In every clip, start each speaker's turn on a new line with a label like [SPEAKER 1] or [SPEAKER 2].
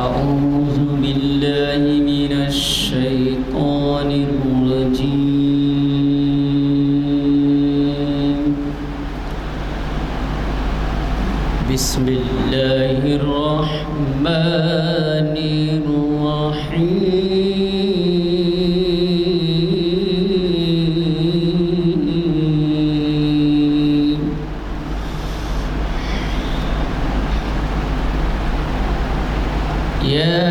[SPEAKER 1] أعوذ بالله من الشيطان الرجيم. بسم الله الرحمن الرحيم. يا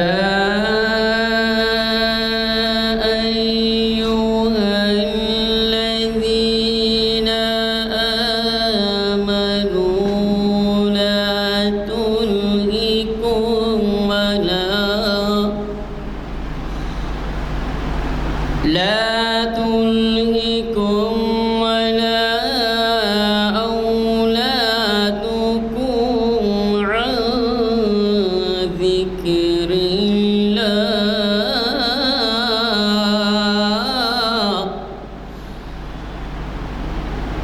[SPEAKER 1] أيها الذين آمنوا لا تلهكم ولا أولادكم عن ذكر الله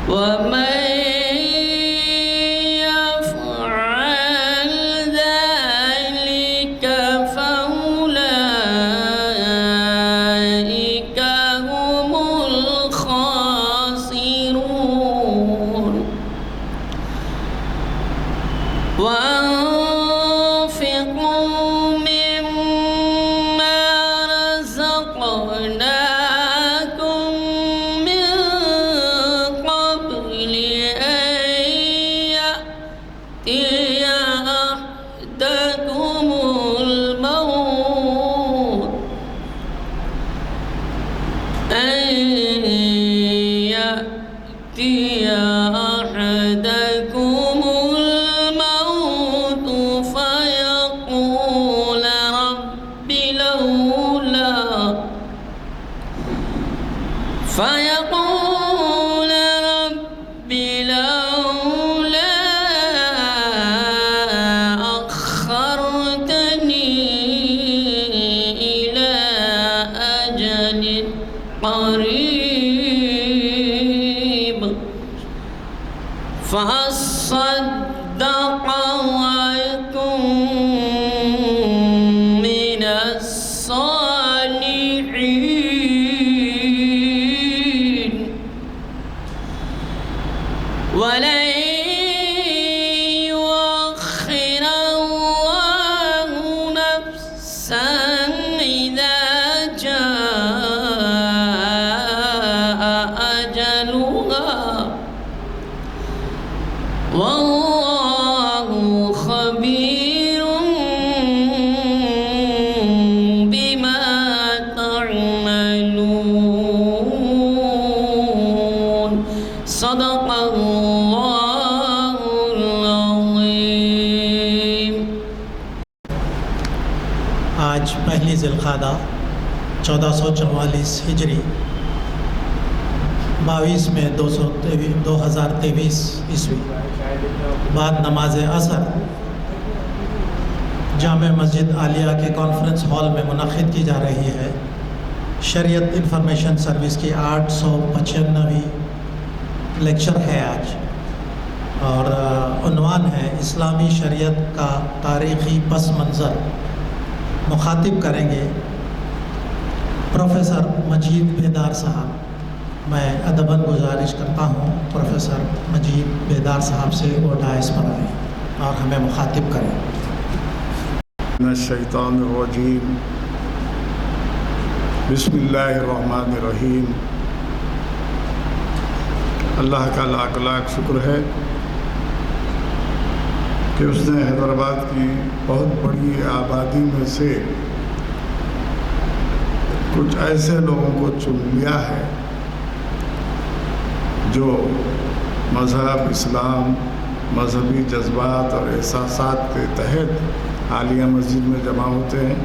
[SPEAKER 1] ومن يفعل ذلك فأولئك هم الخاسرون. وأنفقوا مما رزقناكم من قبل أن يأتي أحدكم الموت فيقول رب لولا أخرتني إلى أجل قريب فأصدق وأكن من الصالحين ولن يؤخر الله نفسا إذا جاء أجلها والله خبير بما تعملون. صدق الله العظيم.
[SPEAKER 2] آج پہلی ذی القعدہ 1444 ہجری 22 میں 2023 عیسوی بعد نماز عصر جامع مسجد عالیہ کے کانفرنس ہال میں منعقد کی جا رہی ہے. شریعت انفارمیشن سروس کی 895ویں لیکچر ہے آج، اور عنوان ہے اسلامی شریعت کا تاریخی پس منظر. مخاطب کریں گے پروفیسر مجید بیدار صاحب. میں ادباً گزارش کرتا ہوں پروفیسر مجید بیدار صاحب سے وہ ڈائس پر آئیں اور ہمیں مخاطب کریں.
[SPEAKER 3] من الشیطان الرجیم. بسم اللہ الرحمن الرحیم. اللہ کا لاکھ لاکھ شکر ہے کہ اس نے حیدرآباد کی بہت بڑی آبادی میں سے کچھ ایسے لوگوں کو چن لیا ہے جو مذہب اسلام، مذہبی جذبات اور احساسات کے تحت عالیہ مسجد میں جمع ہوتے ہیں.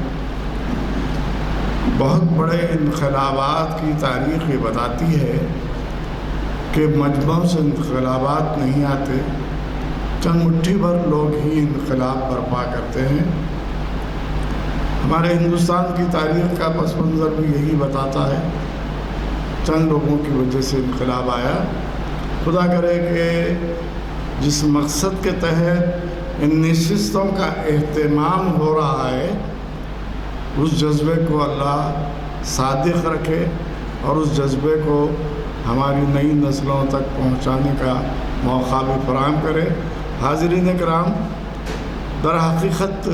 [SPEAKER 3] بہت بڑے انقلابات کی تاریخ یہ بتاتی ہے کہ مجمع سے انقلابات نہیں آتے، چند مٹھی بھر لوگ ہی انقلاب برپا کرتے ہیں. ہمارے ہندوستان کی تاریخ کا پس منظر بھی یہی بتاتا ہے. چند لوگوں کی وجہ سے انقلاب آیا. خدا کرے کہ جس مقصد کے تحت ان نشستوں کا اہتمام ہو رہا ہے اس جذبے کو اللہ صادق رکھے اور اس جذبے کو ہماری نئی نسلوں تک پہنچانے کا موقع بھی فراہم کرے۔ حاضرین کرام، در حقیقت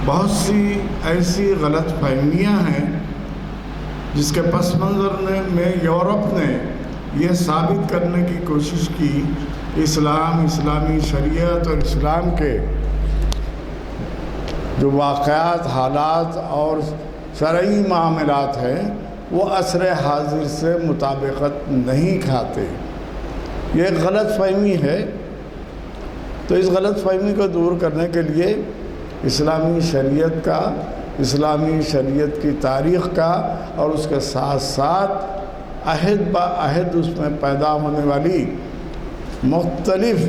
[SPEAKER 3] بہت سی ایسی غلط فہمیاں ہیں جس کے پس منظر میں یورپ نے یہ ثابت کرنے کی کوشش کی کہ اسلام، اسلامی شریعت اور اسلام کے جو واقعات، حالات اور شرعی معاملات ہیں وہ عصر حاضر سے مطابقت نہیں کھاتے۔ یہ ایک غلط فہمی ہے۔ تو اس غلط فہمی کو دور کرنے کے لیے اسلامی شریعت کا، اسلامی شریعت کی تاریخ کا اور اس کے ساتھ ساتھ عہد با عہد اس میں پیدا ہونے والی مختلف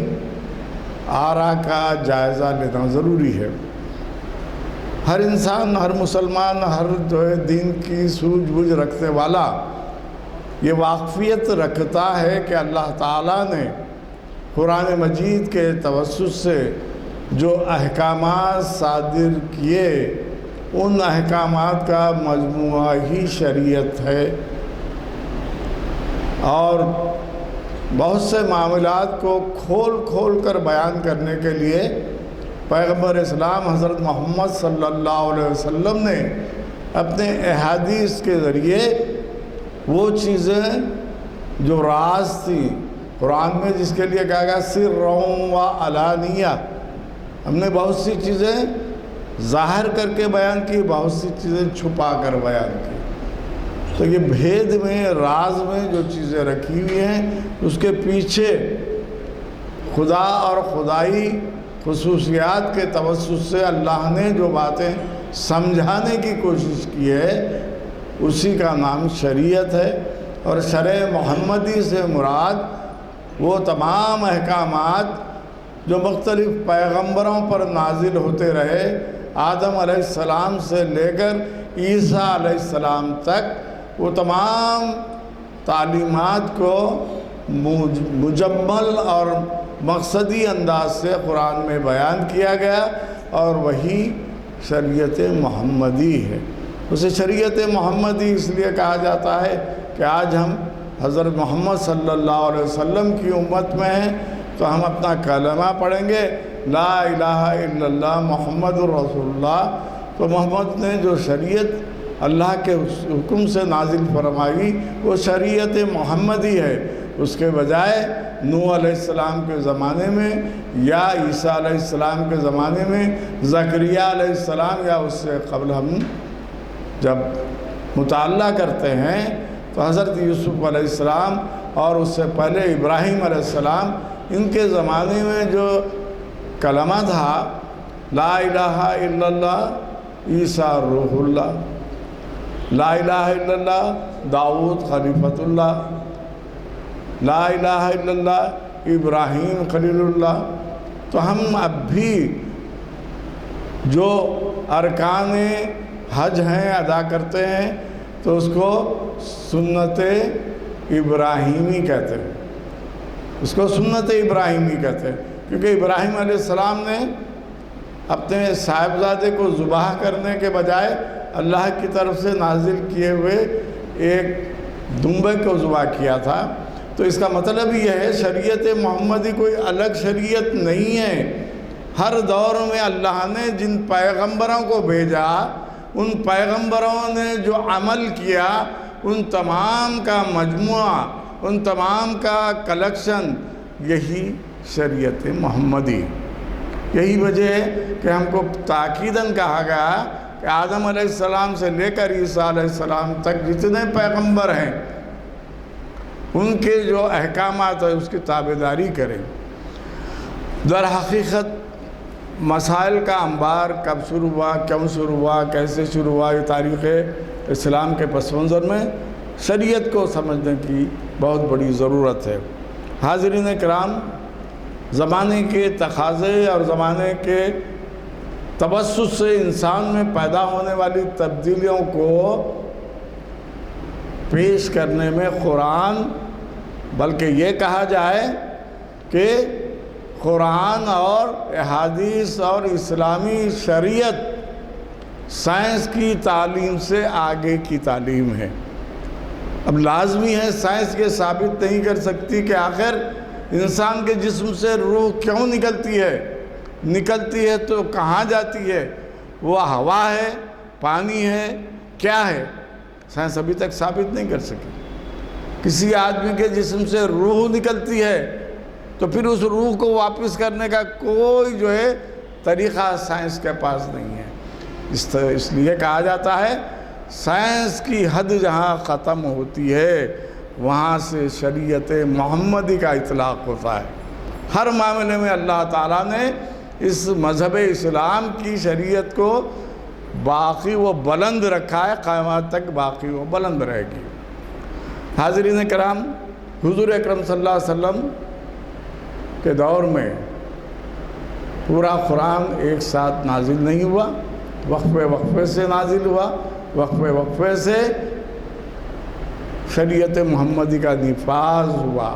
[SPEAKER 3] آراء کا جائزہ لینا ضروری ہے۔ ہر انسان، ہر مسلمان، ہر جو ہے دین کی سوجھ بوجھ رکھنے والا یہ واقفیت رکھتا ہے کہ اللہ تعالیٰ نے قرآن مجید کے توسط سے جو احکامات صادر کیے ان احکامات کا مجموعہ ہی شریعت ہے، اور بہت سے معاملات کو کھول کھول کر بیان کرنے کے لیے پیغمبر اسلام حضرت محمد صلی اللہ علیہ وسلم نے اپنے احادیث کے ذریعے وہ چیزیں جو راز تھیں قرآن میں، جس کے لیے کہا گیا سرٌ و علانیہ، ہم نے بہت سی چیزیں ظاہر کر کے بیان کی، بہت سی چیزیں چھپا کر بیان کی۔ تو یہ بھید میں، راز میں جو چیزیں رکھی ہوئی ہیں اس کے پیچھے خدا اور خدائی خصوصیات کے توسط سے اللہ نے جو باتیں سمجھانے کی کوشش کی ہے اسی کا نام شریعت ہے۔ اور شرع محمدی سے مراد وہ تمام احکامات جو مختلف پیغمبروں پر نازل ہوتے رہے، آدم علیہ السلام سے لے کر عیسیٰ علیہ السلام تک، وہ تمام تعلیمات کو مجمل اور مقصدی انداز سے قرآن میں بیان کیا گیا، اور وہی شریعت محمدی ہے۔ اسے شریعت محمدی اس لیے کہا جاتا ہے کہ آج ہم حضرت محمد صلی اللہ علیہ وسلم کی امت میں ہیں تو ہم اپنا کلمہ پڑھیں گے لا الہ الا اللہ محمد الرسول اللہ۔ تو محمد نے جو شریعت اللہ کے حکم سے نازل فرمائی وہ شریعت محمدی ہے۔ اس کے بجائے نوح علیہ السلام کے زمانے میں یا عیسیٰ علیہ السلام کے زمانے میں، زکریا علیہ السلام یا اس سے قبل ہم جب مطالعہ کرتے ہیں تو حضرت یوسف علیہ السلام اور اس سے پہلے ابراہیم علیہ السلام، ان کے زمانے میں جو کلمہ تھا لا الہ الا اللہ عیسیٰ روح اللہ، لا الہ الا اللہ داؤد خلیفۃ اللہ، لا الہ الا اللہ ابراہیم خلیل اللہ۔ تو ہم اب بھی جو ارکان حج ہیں ادا کرتے ہیں تو اس کو سنت ابراہیمی کہتے ہیں، اس کو سنت ابراہیمی کہتے ہیں، کیونکہ ابراہیم علیہ السلام نے اپنے صاحبزادے کو ذبح کرنے کے بجائے اللہ کی طرف سے نازل کیے ہوئے ایک دمبے کو ذبح کیا تھا۔ تو اس کا مطلب یہ ہے شریعت محمدی کوئی الگ شریعت نہیں ہے۔ ہر دور میں اللہ نے جن پیغمبروں کو بھیجا، ان پیغمبروں نے جو عمل کیا، ان تمام کا مجموعہ، ان تمام کا کلیکشن یہی شریعت محمدی۔ یہی وجہ ہے کہ ہم کو تاکیداً کہا گیا کہ آدم علیہ السلام سے لے کر عیسیٰ علیہ السلام تک جتنے پیغمبر ہیں ان کے جو احکامات ہیں اس کی تابعداری کریں۔ در حقیقت مسائل کا انبار کب شروع ہوا، کیوں شروع ہوا، کیسے شروع ہوا، یہ تاریخ اسلام کے پس منظر میں شریعت کو سمجھنے کی بہت بڑی ضرورت ہے۔ حاضرین کرام، زمانے کے تقاضے اور زمانے کے توسط سے انسان میں پیدا ہونے والی تبدیلیوں کو پیش کرنے میں قرآن، بلکہ یہ کہا جائے کہ قرآن اور احادیث اور اسلامی شریعت سائنس کی تعلیم سے آگے کی تعلیم ہے۔ اب لازمی ہے، سائنس یہ ثابت نہیں کر سکتی کہ آخر انسان کے جسم سے روح کیوں نکلتی ہے تو کہاں جاتی ہے، وہ ہوا ہے، پانی ہے، کیا ہے، سائنس ابھی تک ثابت نہیں کر سکی۔ کسی آدمی کے جسم سے روح نکلتی ہے تو پھر اس روح کو واپس کرنے کا کوئی جو ہے طریقہ سائنس کے پاس نہیں ہے۔ اس لیے کہا جاتا ہے سائنس کی حد جہاں ختم ہوتی ہے وہاں سے شریعت محمدی کا اطلاق ہوتا ہے۔ ہر معاملے میں اللہ تعالیٰ نے اس مذہب اسلام کی شریعت کو باقی و بلند رکھا ہے، قیامت تک باقی و بلند رہے گی۔ حاضرین کرام، حضور اکرم صلی اللہ علیہ وسلم کے دور میں پورا قرآن ایک ساتھ نازل نہیں ہوا، وقفے سے نازل ہوا، وقفے سے شریعت محمدی کا نفاذ ہوا۔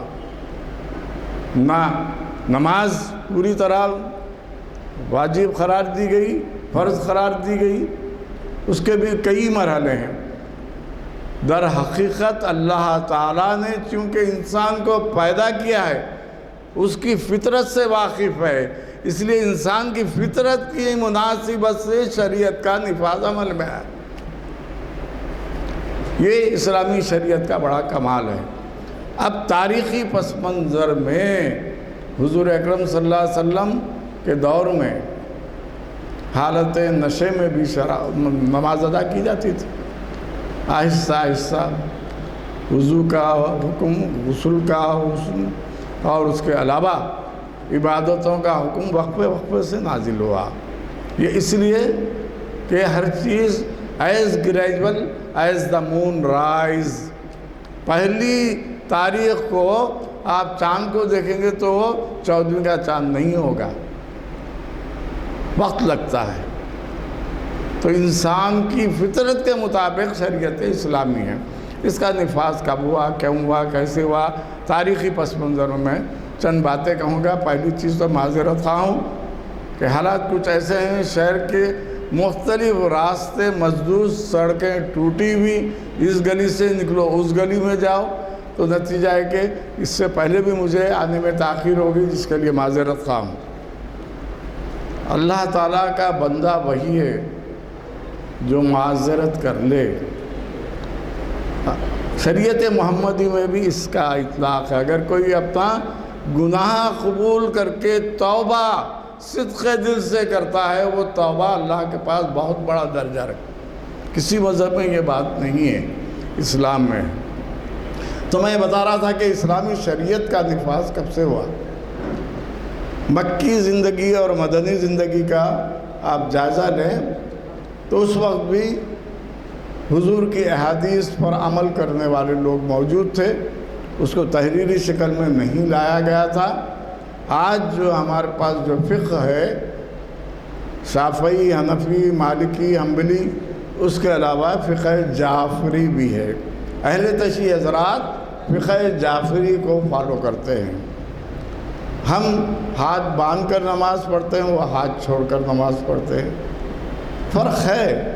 [SPEAKER 3] نماز پوری طرح واجب قرار دی گئی، فرض قرار دی گئی، اس کے بھی کئی مرحلے ہیں۔ در حقیقت اللہ تعالیٰ نے چونکہ انسان کو پیدا کیا ہے اس کی فطرت سے واقف ہے، اس لیے انسان کی فطرت کی مناسبت سے شریعت کا نفاذ عمل میں ہے۔ یہ اسلامی شریعت کا بڑا کمال ہے۔ اب تاریخی پس منظر میں حضور اکرم صلی اللہ علیہ وسلم کے دور میں حالت نشے میں بھی نماز ادا کی جاتی تھی۔ آہستہ آہستہ وضو کا حکم، غسل کا حکم اور اس کے علاوہ عبادتوں کا حکم وقفے سے نازل ہوا۔ یہ اس لیے کہ ہر چیز as gradual as the moon rise, پہلی تاریخ کو آپ چاند کو دیکھیں گے تو وہ 14ویں کا چاند نہیں ہوگا، وقت لگتا ہے۔ تو انسان کی فطرت کے مطابق شریعت اسلامی ہے۔ اس کا نفاذ کب ہوا، کیوں ہوا، کیسے ہوا، تاریخی پس منظر میں چند باتیں کہوں گا۔ پہلی چیز تو معذرت خواہ ہوں کہ حالات کچھ ایسے ہیں، شہر کے مختلف راستے مسدود، سڑکیں ٹوٹی ہوئی، اس گلی سے نکلو اس گلی میں جاؤ، تو نتیجہ ہے کہ اس سے پہلے بھی مجھے آنے میں تاخیر ہوگی، جس کے لیے معذرت خواہ ہوں۔ اللہ تعالیٰ کا بندہ وہی ہے جو معذرت کر لے۔ شریعت محمدی میں بھی اس کا اطلاق ہے۔ اگر کوئی اپنا گناہ قبول کر کے توبہ صدق دل سے کرتا ہے، وہ توبہ اللہ کے پاس بہت بڑا درجہ رکھتا ہے۔ کسی مذہب میں یہ بات نہیں ہے، اسلام میں۔ تو میں بتا رہا تھا کہ اسلامی شریعت کا نفاذ کب سے ہوا۔ مکی زندگی اور مدنی زندگی کا آپ جائزہ لیں تو اس وقت بھی حضور کی احادیث پر عمل کرنے والے لوگ موجود تھے، اس کو تحریری شکل میں نہیں لایا گیا تھا۔ آج جو ہمارے پاس جو فقہ ہے، شافعی، حنفی، مالکی، حنبلی، اس کے علاوہ فقہ جعفری بھی ہے۔ اہل تشیع حضرات فقہ جعفری کو فالو کرتے ہیں۔ ہم ہاتھ باندھ کر نماز پڑھتے ہیں، وہ ہاتھ چھوڑ کر نماز پڑھتے ہیں۔ فرق ہے،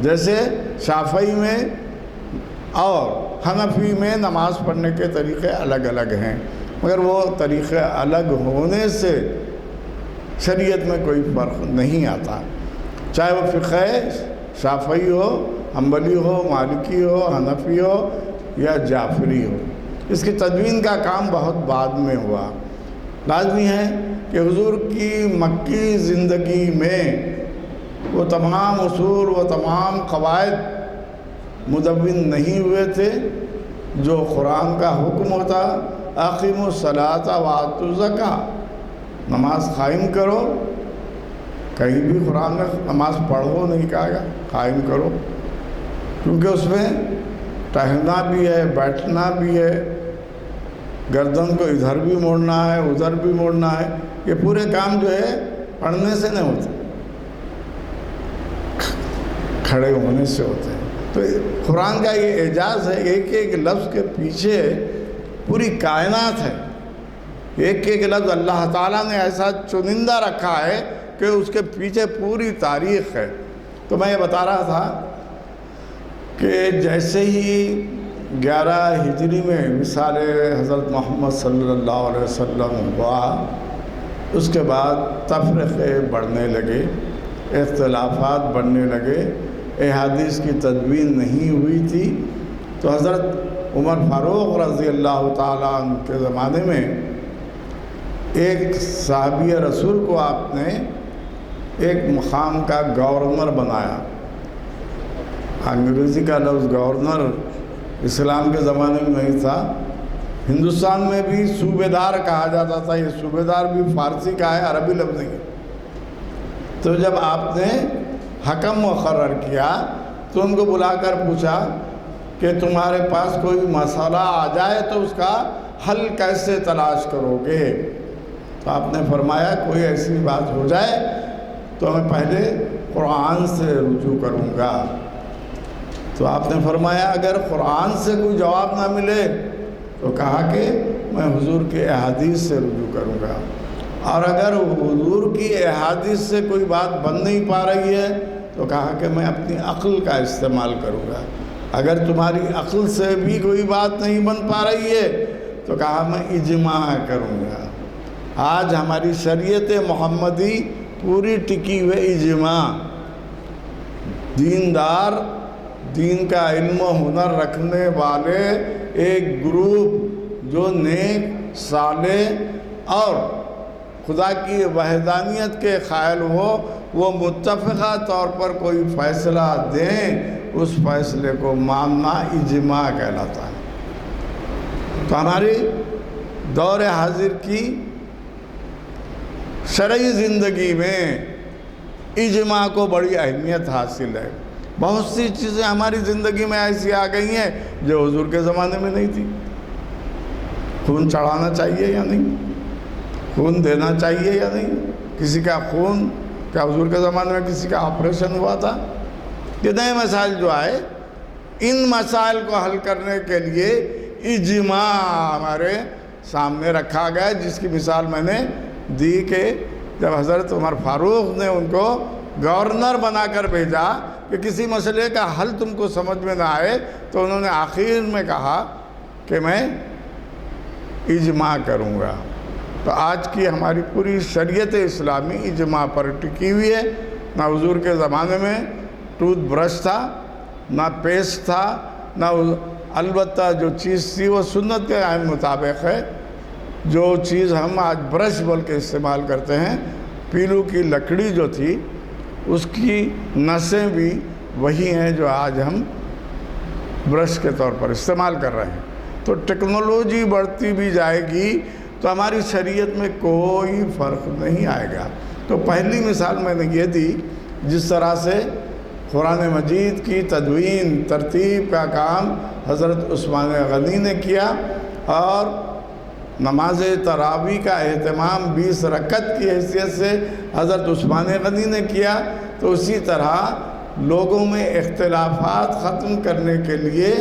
[SPEAKER 3] جیسے شافعی میں اور حنفی میں نماز پڑھنے کے طریقے الگ الگ ہیں، مگر وہ طریقے الگ ہونے سے شریعت میں کوئی فرق نہیں آتا، چاہے وہ فقہ شافعی ہو، حنبلی ہو، مالکی ہو، حنفی ہو یا جعفری ہو۔ اس کی تدوین کا کام بہت بعد میں ہوا۔ لازمی ہے کہ حضور کی مکی زندگی میں وہ تمام اصول، وہ تمام قواعد مدون نہیں ہوئے تھے جو قرآن کا حکم ہوتا، اقیموا الصلاۃ وآتوا الزکاۃ، نماز قائم کرو۔ کہیں بھی قرآن نے نماز پڑھو نہیں کہا گا، قائم کرو، کیونکہ اس میں ٹہلنا بھی ہے، بیٹھنا بھی ہے، گردن کو ادھر بھی موڑنا ہے، ادھر بھی موڑنا ہے۔ یہ پورے کام جو ہے پڑھنے سے نہیں ہوتے، کھڑے ہونے سے ہوتے ہیں۔ تو قرآن کا یہ اعجاز ہے، ایک ایک لفظ کے پیچھے پوری کائنات ہے، ایک ایک لفظ اللہ تعالیٰ نے ایسا چنندہ رکھا ہے کہ اس کے پیچھے پوری تاریخ ہے۔ تو تو میں یہ بتا رہا تھا کہ جیسے ہی 11 ہجری میں وصال حضرت محمد صلی اللہ علیہ وسلم ہوا، اس کے بعد تفرقے بڑھنے لگے، اختلافات بڑھنے لگے، احادیث کی تدوین نہیں ہوئی تھی، تو حضرت عمر فاروق رضی اللہ تعالیٰ عنہ کے زمانے میں ایک صحابی رسول کو آپ نے ایک مقام کا گورنر بنایا۔ انگریزی کا لفظ گورنر اسلام کے زمانے میں نہیں تھا، ہندوستان میں بھی صوبیدار کہا جاتا تھا، یہ صوبیدار بھی فارسی کا ہے، عربی لفظ نہیں ہے۔ تو جب آپ نے حکم مقرر کیا تو ان کو بلا کر پوچھا کہ تمہارے پاس کوئی مسئلہ آ جائے تو اس کا حل کیسے تلاش کرو گے؟ تو آپ نے فرمایا کوئی ایسی بات ہو جائے تو میں پہلے قرآن سے رجوع کروں گا۔ تو آپ نے فرمایا اگر قرآن سے کوئی جواب نہ ملے تو کہا کہ میں حضور کے احادیث سے رجوع کروں گا، اور اگر حضور کی احادیث سے کوئی بات بن نہیں پا رہی ہے تو کہا کہ میں اپنی عقل کا استعمال کروں گا، اگر تمہاری عقل سے بھی کوئی بات نہیں بن پا رہی ہے تو کہا میں اجماع کروں گا۔ آج ہماری شریعت محمدی پوری ٹکی ہوئے اجماع، دیندار، دین کا علم و ہنر رکھنے والے ایک گروپ جو نیک، صالح اور خدا کی وحدانیت کے قائل ہو، وہ متفقہ طور پر کوئی فیصلہ دیں، اس فیصلے کو ماننا اجماع کہلاتا ہے۔ تو ہماری دور حاضر کی شرعی زندگی میں اجماع کو بڑی اہمیت حاصل ہے۔ بہت سی چیزیں ہماری زندگی میں ایسی آ گئی ہیں جو حضور کے زمانے میں نہیں تھی۔ خون چڑھانا چاہیے یا نہیں، خون دینا چاہیے یا نہیں، کسی کا خون، کیا حضور کے زمانے میں کسی کا آپریشن ہوا تھا؟ یہ نئے مسائل جو آئے، ان مسائل کو حل کرنے کے لیے اجماع ہمارے سامنے رکھا گیا، جس کی مثال میں نے دی کہ جب حضرت عمر فاروق نے ان کو گورنر بنا کر بھیجا کہ کسی مسئلے کا حل تم کو سمجھ میں نہ آئے تو انہوں نے آخر میں کہا کہ میں اجماع کروں گا۔ تو آج کی ہماری پوری شریعت اسلامی اجماع پر ٹکی ہوئی ہے۔ نہ حضور کے زمانے میں ٹوتھ برش تھا، نہ پیسٹ تھا، نہ البتہ جو چیز تھی وہ سنت کے مطابق ہے۔ جو چیز ہم آج برش بول کے استعمال کرتے ہیں، پیلو کی لکڑی جو تھی اس کی نسیں بھی وہی ہیں جو آج ہم برش کے طور پر استعمال کر رہے ہیں۔ تو ٹیکنالوجی بڑھتی بھی جائے گی تو ہماری شریعت میں کوئی فرق نہیں آئے گا۔ تو پہلی مثال میں نے یہ دی، جس طرح سے قرآن مجید کی تدوین، ترتیب کا کام حضرت عثمان غنی نے کیا، اور نماز تراویح کا اہتمام 20 رکعت کی حیثیت سے حضرت عثمان غنی نے کیا، تو اسی طرح لوگوں میں اختلافات ختم کرنے کے لیے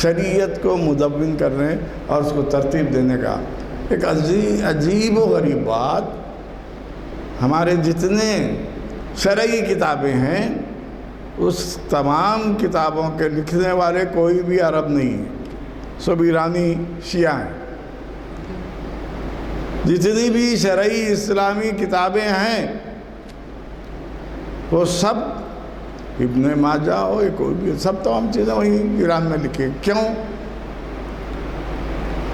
[SPEAKER 3] شریعت کو مدون کرنے اور اس کو ترتیب دینے کا ایک عجیب و غریب بات، ہمارے جتنے شرعی کتابیں ہیں اس تمام کتابوں کے لکھنے والے کوئی بھی عرب نہیں ہیں، سب ایرانی شیعہ ہیں۔ جتنی بھی شرعی اسلامی کتابیں ہیں وہ سب ابن ماجہ ہو، کوئی بھی، سب تمام چیزیں وہی ایران میں لکھی۔ کیوں؟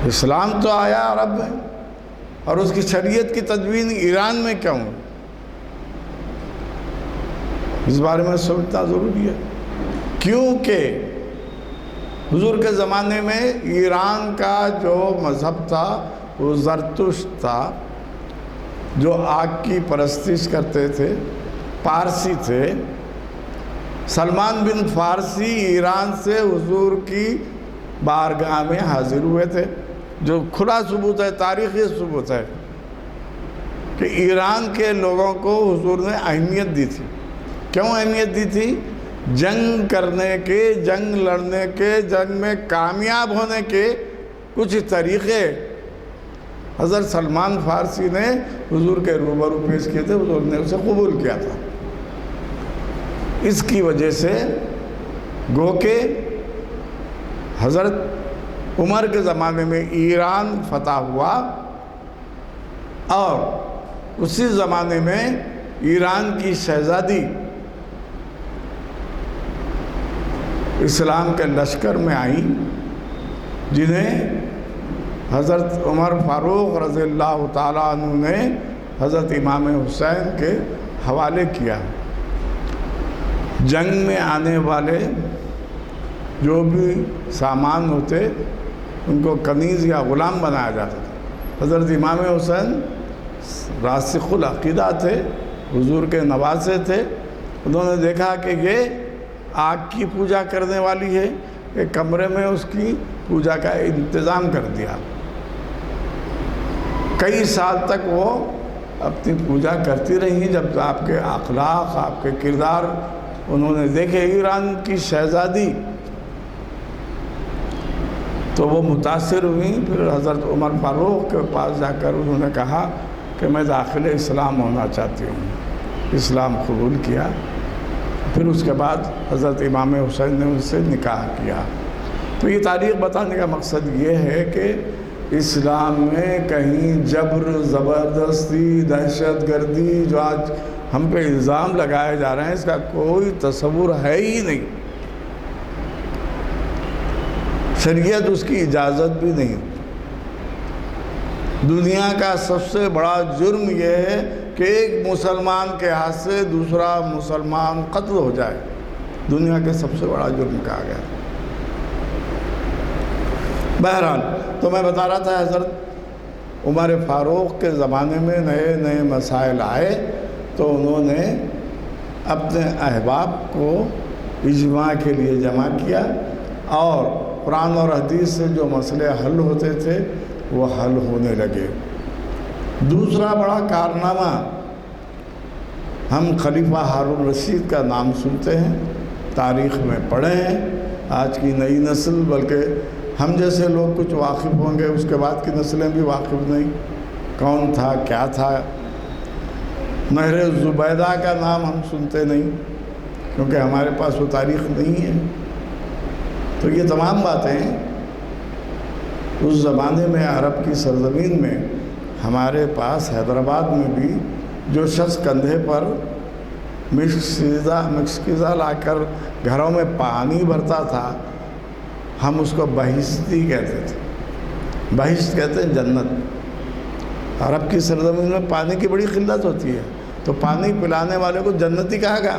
[SPEAKER 3] اسلام تو آیا عرب میں، اور اس کی شریعت کی تدوین ایران میں کیوں؟ اس بارے میں سوچنا ضروری ہے، کیونکہ حضور کے زمانے میں ایران کا جو مذہب تھا وہ زرتشت تھا، جو آگ کی پرستش کرتے تھے، پارسی تھے۔ سلمان بن فارسی ایران سے حضور کی بارگاہ میں حاضر ہوئے تھے، جو کھلا ثبوت ہے، تاریخی ثبوت ہے کہ ایران کے لوگوں کو حضور نے اہمیت دی تھی۔ کیوں اہمیت دی تھی؟ جنگ کرنے کے، جنگ لڑنے کے، جنگ میں کامیاب ہونے کے کچھ طریقے حضرت سلمان فارسی نے حضور کے روبرو پیش کیے تھے، حضور نے اسے قبول کیا تھا۔ اس کی وجہ سے گو کہ حضرت عمر کے زمانے میں ایران فتح ہوا، اور اسی زمانے میں ایران کی شہزادی اسلام کے لشکر میں آئیں، جنہیں حضرت عمر فاروق رضی اللہ تعالیٰ عنہ نے حضرت امام حسین کے حوالے کیا۔ جنگ میں آنے والے جو بھی سامان ہوتے ان کو کنیز یا غلام بنایا جاتا تھا۔ حضرت امام حسین راسخ العقیدہ تھے، حضور کے نواسے تھے۔ انہوں نے دیکھا کہ یہ آگ کی پوجا کرنے والی ہے، ایک کمرے میں اس کی پوجا کا انتظام کر دیا۔ کئی سال تک وہ اپنی پوجا کرتی رہی، جب آپ کے اخلاق، آپ کے کردار انہوں نے دیکھے ایران کی شہزادی، تو وہ متاثر ہوئیں۔ پھر حضرت عمر فاروق کے پاس جا کر انہوں نے کہا کہ میں داخل اسلام ہونا چاہتی ہوں۔ اسلام قبول کیا۔ پھر اس کے بعد حضرت امام حسین نے ان سے نکاح کیا۔ تو یہ تاریخ بتانے کا مقصد یہ ہے کہ اسلام میں کہیں جبر، زبردستی، دہشت گردی جو آج ہم پہ الزام لگائے جا رہے ہیں، اس کا کوئی تصور ہے ہی نہیں۔ شریعت اس کی اجازت بھی نہیں۔ دنیا کا سب سے بڑا جرم یہ ہے کہ ایک مسلمان کے ہاتھ سے دوسرا مسلمان قتل ہو جائے، دنیا کے سب سے بڑا جرم کہا گیا۔ بہرحال تو میں بتا رہا تھا، حضرت عمر فاروق کے زمانے میں نئے نئے مسائل آئے، تو انہوں نے اپنے احباب کو اجماع کے لیے جمع کیا، اور قرآن اور حدیث سے جو مسئلے حل ہوتے تھے وہ حل ہونے لگے۔ دوسرا بڑا کارنامہ، ہم خلیفہ ہارون الرشید کا نام سنتے ہیں، تاریخ میں پڑھے ہیں۔ آج کی نئی نسل، بلکہ ہم جیسے لوگ کچھ واقف ہوں گے، اس کے بعد کی نسلیں بھی واقف نہیں، کون تھا، کیا تھا۔ نہر زبیدہ کا نام ہم سنتے نہیں، کیونکہ ہمارے پاس وہ تاریخ نہیں ہے۔ تو یہ تمام باتیں اس زمانے میں عرب کی سرزمین میں، ہمارے پاس حیدرآباد میں بھی جو شخص کندھے پر مشکیزہ لا کر گھروں میں پانی بھرتا تھا، ہم اس کو بہشتی کہتے تھے۔ بہشت کہتے ہیں جنت۔ عرب کی سرزمین میں پانی کی بڑی قلت ہوتی ہے، تو پانی پلانے والے کو جنتی کہا گیا۔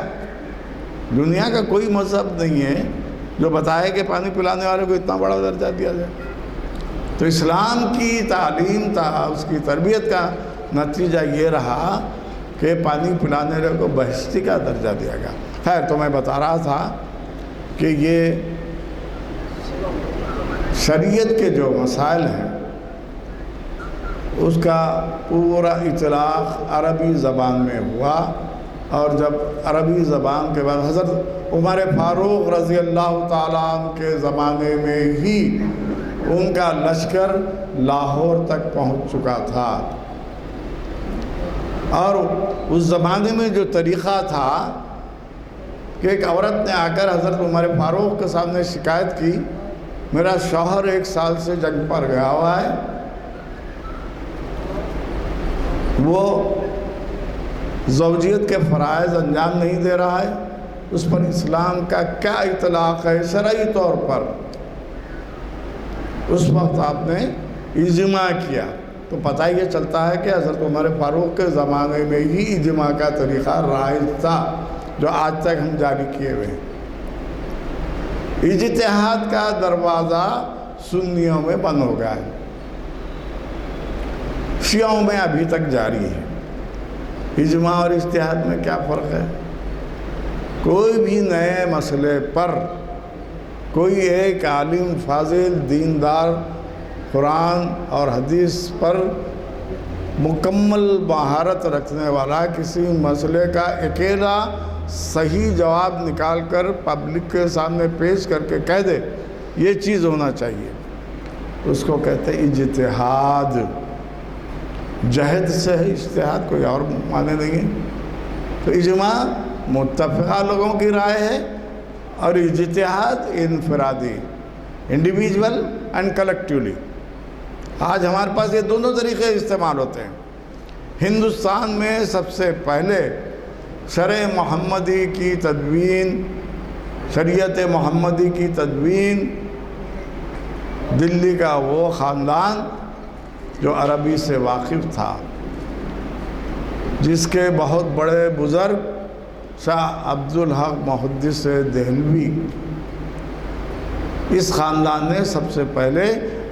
[SPEAKER 3] دنیا کا کوئی مذہب نہیں ہے جو بتائے کہ پانی پلانے والے کو اتنا بڑا درجہ دیا جائے۔ تو اسلام کی تعلیم تھا، اس کی تربیت کا نتیجہ یہ رہا کہ پانی پلانے والے کو بہشتی کا درجہ دیا گیا۔ خیر، تو میں بتا رہا تھا کہ یہ شریعت کے جو مسائل ہیں اس کا پورا اطلاق عربی زبان میں ہوا، اور جب عربی زبان کے بعد حضرت عمر فاروق رضی اللہ تعالیٰ عنہ کے زمانے میں ہی ان کا لشکر لاہور تک پہنچ چکا تھا، اور اس زمانے میں جو طریقہ تھا کہ ایک عورت نے آ کر حضرت عمر فاروق کے سامنے شکایت کی، میرا شوہر 1 سال سے جنگ پر گیا ہوا ہے، وہ زوجیت کے فرائض انجام نہیں دے رہا ہے، اس پر اسلام کا کیا اطلاق ہے شرعی طور پر۔ اس وقت آپ نے اجماع کیا، تو پتہ یہ چلتا ہے کہ حضرت عمر فاروق کے زمانے میں ہی اجماع کا طریقہ رائج تھا، جو آج تک ہم جاری کیے ہوئے ہیں۔ اجتہاد کا دروازہ سنیوں میں بند ہو گیا ہے، شیعوں میں ابھی تک جاری ہے۔ اجماع اور اجتہاد میں کیا فرق ہے؟ کوئی بھی نئے مسئلے پر کوئی ایک عالم، فاضل، دیندار قرآن اور حدیث پر مکمل مہارت رکھنے والا کسی مسئلے کا اکیلا صحیح جواب نکال کر پبلک کے سامنے پیش کر کے کہہ دے یہ چیز ہونا چاہیے، اس کو کہتے ہیں اجتہاد۔ جہد سے ہے اجتہاد، کوئی اور معنی نہیں ہے۔ تو اجماع متفقہ لوگوں کی رائے ہے اور اجتہاد انفرادی، انڈیویجول اینڈ کلیکٹیولی۔ آج ہمارے پاس یہ دونوں طریقے استعمال ہوتے ہیں۔ ہندوستان میں سب سے پہلے شرع محمدی کی تدوین، شریعت محمدی کی تدوین دلی کا وہ خاندان جو عربی سے واقف تھا، جس کے بہت بڑے بزرگ شاہ عبدالحق محدث دہلوی، اس خاندان نے سب سے پہلے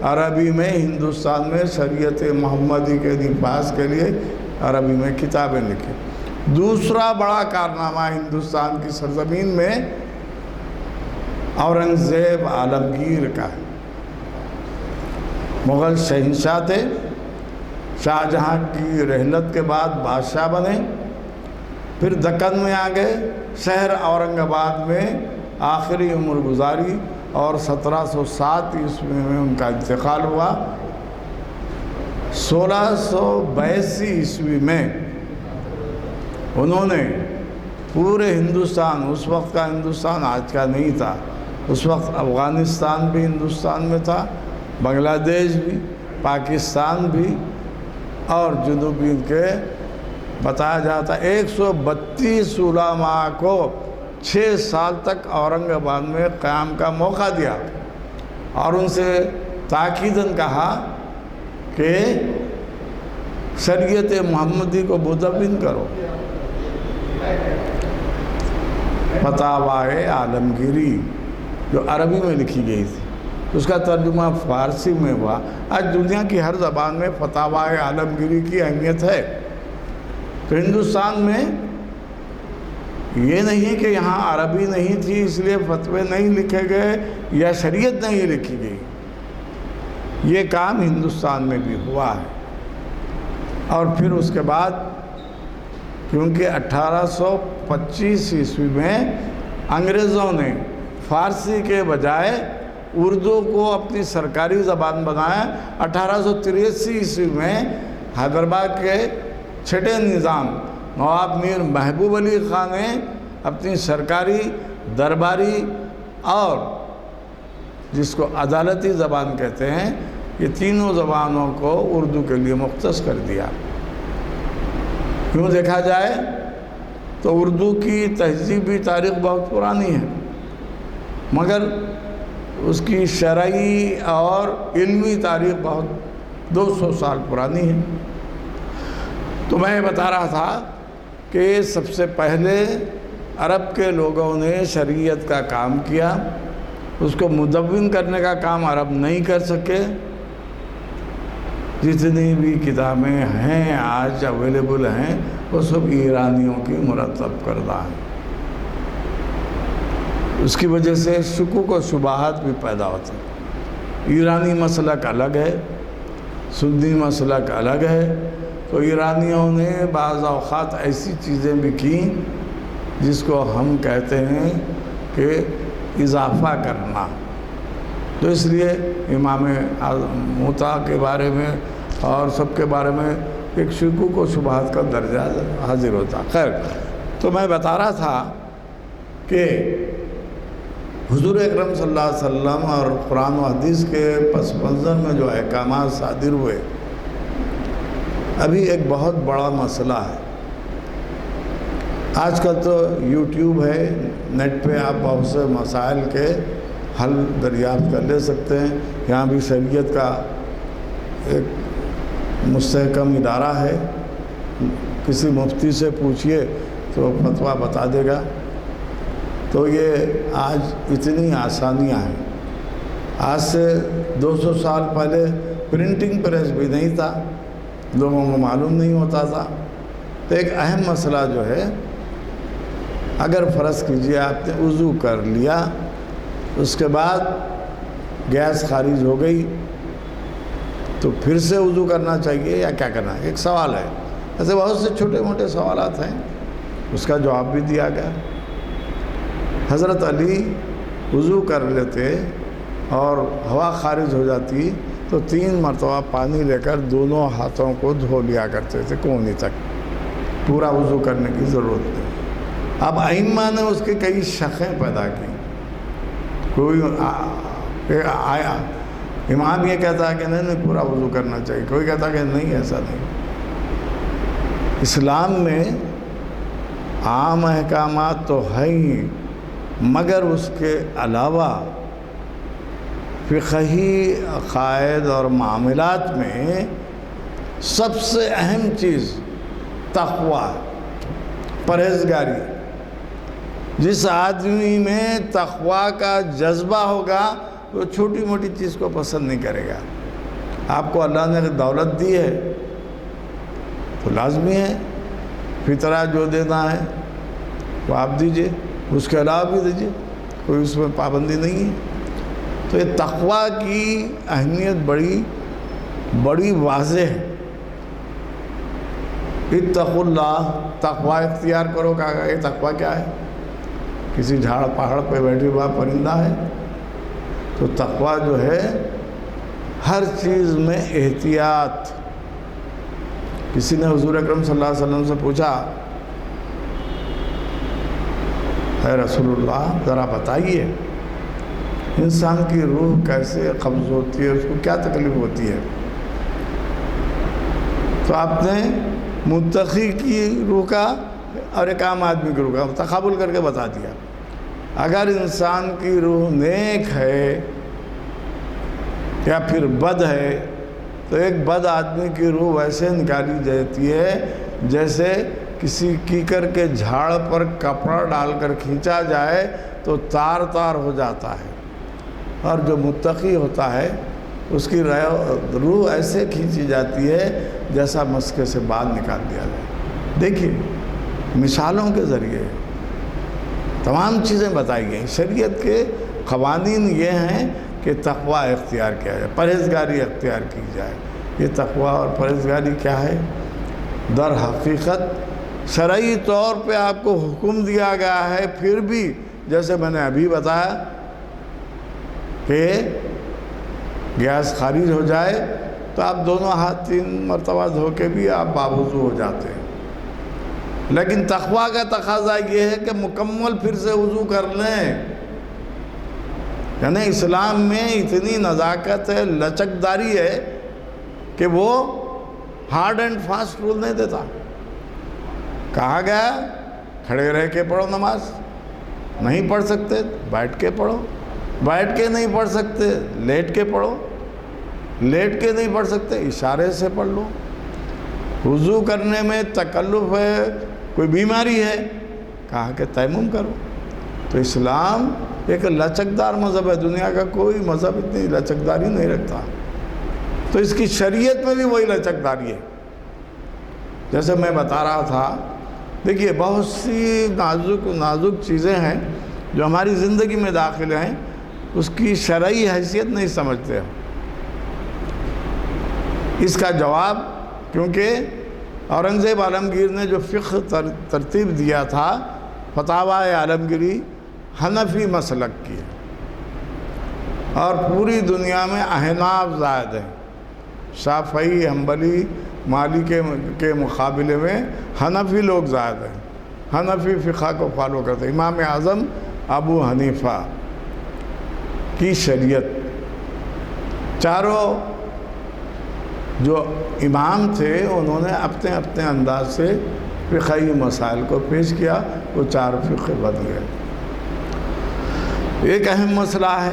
[SPEAKER 3] عربی میں ہندوستان میں شریعت محمدی کے نفاذ کے لیے عربی میں کتابیں لکھی۔ دوسرا بڑا کارنامہ ہندوستان کی سرزمین میں اورنگزیب عالمگیر کا ہے۔ مغل شہنشاہ تھے، شاہ جہاں کی رحلت کے بعد بادشاہ بنے، پھر دکن میں آ گئے، شہر اورنگ آباد میں آخری عمر گزاری اور 1707 عیسوی میں ان کا انتقال ہوا۔ 1682 عیسوی میں انہوں نے پورے ہندوستان، اس وقت کا ہندوستان آج کا نہیں تھا، اس وقت افغانستان بھی ہندوستان میں تھا، بنگلہ دیش بھی، پاکستان بھی، اور جنوبی کے بتایا جاتا 132 علماء کو 6 سال تک اورنگ آباد میں قیام کا موقع دیا اور ان سے تاکیداً کہا کہ شریعت محمدی کو مدون کرو۔ فتاوی عالمگیری جو عربی میں لکھی گئی تھی، اس کا ترجمہ فارسی میں ہوا۔ آج دنیا کی ہر زبان میں فتاوی عالمگیری کی اہمیت ہے۔ تو ہندوستان میں یہ نہیں کہ یہاں عربی نہیں تھی اس لیے فتوے نہیں لکھے گئے یا شریعت نہیں لکھی گئی، یہ کام ہندوستان میں بھی ہوا ہے۔ اور پھر اس کے بعد کیونکہ 1825 عیسوی میں انگریزوں نے فارسی کے بجائے اردو کو اپنی سرکاری زبان بنایا۔ 1883 عیسوی میں حیدرآباد کے چھٹے نظام نواب میر محبوب علی خان نے اپنی سرکاری، درباری اور جس کو عدالتی زبان کہتے ہیں، یہ تینوں زبانوں کو اردو کے لیے مختص کر دیا۔ کیوں دیکھا جائے تو اردو کی تہذیبی تاریخ بہت پرانی ہے، مگر اس کی شرعی اور علمی تاریخ بہت 200 سال پرانی ہے۔ تو میں بتا رہا تھا کہ سب سے پہلے عرب کے لوگوں نے شریعت کا کام کیا، اس کو مدون کرنے کا کام عرب نہیں کر سکے۔ جتنی بھی کتابیں ہیں آج اویلیبل ہیں وہ سب ایرانیوں کی مرتب کردہ ہیں۔ اس کی وجہ سے شکوک و شبہات بھی پیدا ہوتے ہیں۔ ایرانی مسلک الگ ہے، سنی مسلک الگ ہے، تو ایرانیوں نے بعض اوقات ایسی چیزیں بھی کیں جس کو ہم کہتے ہیں کہ اضافہ کرنا۔ تو اس لیے امام مطاع کے بارے میں اور سب کے بارے میں ایک شکوک و شبہات کا درجہ حاضر ہوتا۔ خیر، تو میں بتا رہا تھا کہ حضور اکرم صلی اللہ علیہ وسلم اور قرآن و حدیث کے پس منظر میں جو احکامات صادر ہوئے، ابھی ایک بہت بڑا مسئلہ ہے۔ آج کل تو یوٹیوب ہے، نیٹ پہ آپ بہت سے مسائل کے حل دریافت کر لے سکتے ہیں۔ یہاں بھی شریعت کا ایک مستحکم ادارہ ہے، کسی مفتی سے پوچھئے تو فتویٰ بتا دے گا۔ تو یہ آج اتنی آسانیاں ہیں۔ آج سے 200 سال پہلے پرنٹنگ پریس بھی نہیں تھا، لوگوں کو معلوم نہیں ہوتا تھا۔ تو ایک اہم مسئلہ جو ہے، اگر فرض کیجئے آپ نے وضو کر لیا، اس کے بعد گیس خارج ہو گئی، تو پھر سے وضو کرنا چاہیے یا کیا کرنا ہے؟ ایک سوال ہے۔ ایسے بہت سے چھوٹے موٹے سوالات ہیں، اس کا جواب بھی دیا گیا۔ حضرت علی وضو کر لیتے اور ہوا خارج ہو جاتی تو 3 مرتبہ پانی لے کر دونوں ہاتھوں کو دھو لیا کرتے تھے کونی تک، پورا وضو کرنے کی ضرورت نہیں۔ اب ائمہ نے اس کے کئی شقیں پیدا کی. کوئی آیا امام یہ کہتا ہے کہ نہیں پورا وضو کرنا چاہیے, کوئی کہتا کہ نہیں ایسا نہیں. اسلام میں عام احکامات تو ہیں ہی, مگر اس کے علاوہ فقہی عقائد اور معاملات میں سب سے اہم چیز تقوی, پرہیزگاری. جس آدمی میں تقوی کا جذبہ ہوگا وہ چھوٹی موٹی چیز کو پسند نہیں کرے گا. آپ کو اللہ نے دولت دی ہے تو لازمی ہے فطرہ جو دینا ہے وہ آپ دیجئے, اس کے علاوہ بھی دیجئے, کوئی اس میں پابندی نہیں ہے. تو یہ تقوی کی اہمیت بڑی واضح ہے. اتقوا اللہ, تقوی اختیار کرو. کہا یہ تقوی کیا ہے؟ کسی جھاڑ پہاڑ پہ بیٹھے ہوا پرندہ ہے تو تقوی جو ہے ہر چیز میں احتیاط. کسی نے حضور اکرم صلی اللہ علیہ وسلم سے پوچھا, اے رسول اللہ ذرا بتائیے انسان کی روح کیسے قبض ہوتی ہے, اس کو کیا تکلیف ہوتی ہے؟ تو آپ نے متقی کی روح کا اور ایک عام آدمی کی روح کا تقابل کر کے بتا دیا. اگر انسان کی روح نیک ہے یا پھر بد ہے تو ایک بد آدمی کی روح ویسے نکالی جاتی ہے جیسے کسی کیکر کے جھاڑ پر کپڑا ڈال کر کھینچا جائے تو تار تار ہو جاتا ہے. اور جو متقی ہوتا ہے اس کی روح ایسے کھینچی جاتی ہے جیسا مسکے سے بعد نکال دیا جائے. دیکھیے مثالوں کے ذریعے تمام چیزیں بتائی گئیں. شریعت کے قوانین یہ ہیں کہ تقوی اختیار کیا جائے, پرہیزگاری اختیار کی جائے. یہ تقوی اور پرہیزگاری کیا ہے؟ در حقیقت شرعی طور پہ آپ کو حکم دیا گیا ہے, پھر بھی جیسے میں نے ابھی بتایا کہ گیس خارج ہو جائے تو آپ دونوں ہاتھ 3 مرتبہ دھو کے بھی آپ باوضو ہو جاتے ہیں. لیکن تقوی کا تقاضا یہ ہے کہ مکمل پھر سے وضو کر لیں. یعنی اسلام میں اتنی نزاکت ہے, لچکداری ہے کہ وہ ہارڈ اینڈ فاسٹ رول نہیں دیتا. کہا گیا کھڑے رہ کے پڑھو نماز, نہیں پڑھ سکتے بیٹھ کے پڑھو, بیٹھ کے نہیں پڑھ سکتے لیٹ کے پڑھو, لیٹ کے نہیں پڑھ سکتے اشارے سے پڑھ لو. وضو کرنے میں تکلف ہے, کوئی بیماری ہے, کہا کہ تیمم کرو. تو اسلام ایک لچکدار مذہب ہے, دنیا کا کوئی مذہب اتنی لچکداری نہیں رکھتا. تو اس کی شریعت میں بھی وہی لچکداری ہے. جیسے میں بتا رہا تھا, دیکھیے بہت سی نازک چیزیں ہیں جو ہماری زندگی میں داخل ہیں, اس کی شرعی حیثیت نہیں سمجھتے. اس کا جواب کیونکہ اورنگزیب عالمگیر نے جو فقہ ترتیب دیا تھا فتاوی عالمگیری حنفی مسلک کی ہے, اور پوری دنیا میں احناف زائد ہیں. شافعی, حنبلی, مالکی کے مقابلے میں حنفی لوگ زائد ہیں. حنفی فقہ کو فالو کرتے ہیں. امام اعظم ابو حنیفہ کی شریعت, چاروں جو امام تھے انہوں نے اپنے اپنے انداز سے فقہی مسائل کو پیش کیا, وہ 4 فقہ بن گئے. ایک اہم مسئلہ ہے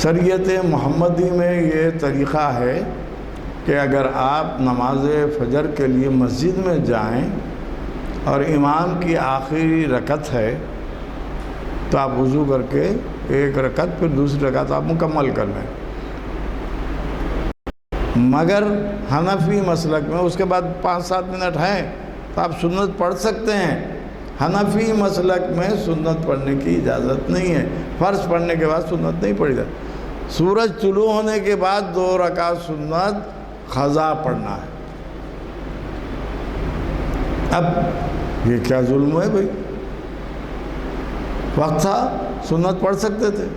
[SPEAKER 3] شریعت محمدی میں یہ طریقہ ہے کہ اگر آپ نماز فجر کے لیے مسجد میں جائیں اور امام کی آخری رکعت ہے تو آپ وضو کر کے 1 رکعت پھر دوسری رکعت آپ مکمل کر لیں. مگر حنفی مسلک میں اس کے بعد 5-7 منٹ ہیں تو آپ سنت پڑھ سکتے ہیں. حنفی مسلک میں سنت پڑھنے کی اجازت نہیں ہے. فرض پڑھنے کے بعد سنت نہیں پڑھی جاتی. سورج طلوع ہونے کے بعد 2 رکعت سنت قضا پڑھنا ہے. اب یہ کیا ظلم ہے بھائی؟ وقت تھا سنت پڑھ سکتے تھے.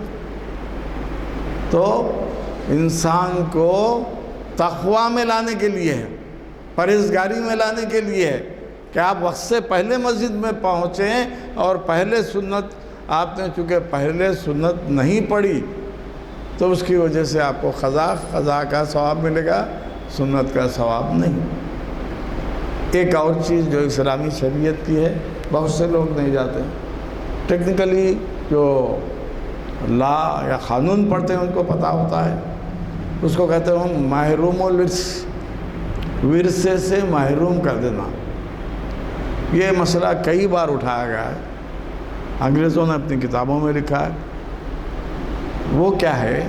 [SPEAKER 3] تو انسان کو تقوی میں لانے کے لیے ہے, پرہیزگاری میں لانے کے لیے ہے کہ آپ وقت سے پہلے مسجد میں پہنچیں اور پہلے سنت آپ نے چونکہ پہلے سنت نہیں پڑھی تو اس کی وجہ سے آپ کو قضا کا ثواب ملے گا، سنت کا ثواب نہیں۔ ایک اور چیز جو اسلامی شریعت کی ہے، بہت سے لوگ نہیں جاتے، ٹیکنیکلی جو لا یا قانون پڑھتے ہیں ان کو پتہ ہوتا ہے، اس کو کہتے ہیں ہم محروم الورث، ورثے سے محروم کر دینا۔ یہ مسئلہ کئی بار اٹھایا گیا ہے، انگریزوں نے اپنی کتابوں میں لکھا ہے۔ وہ کیا ہے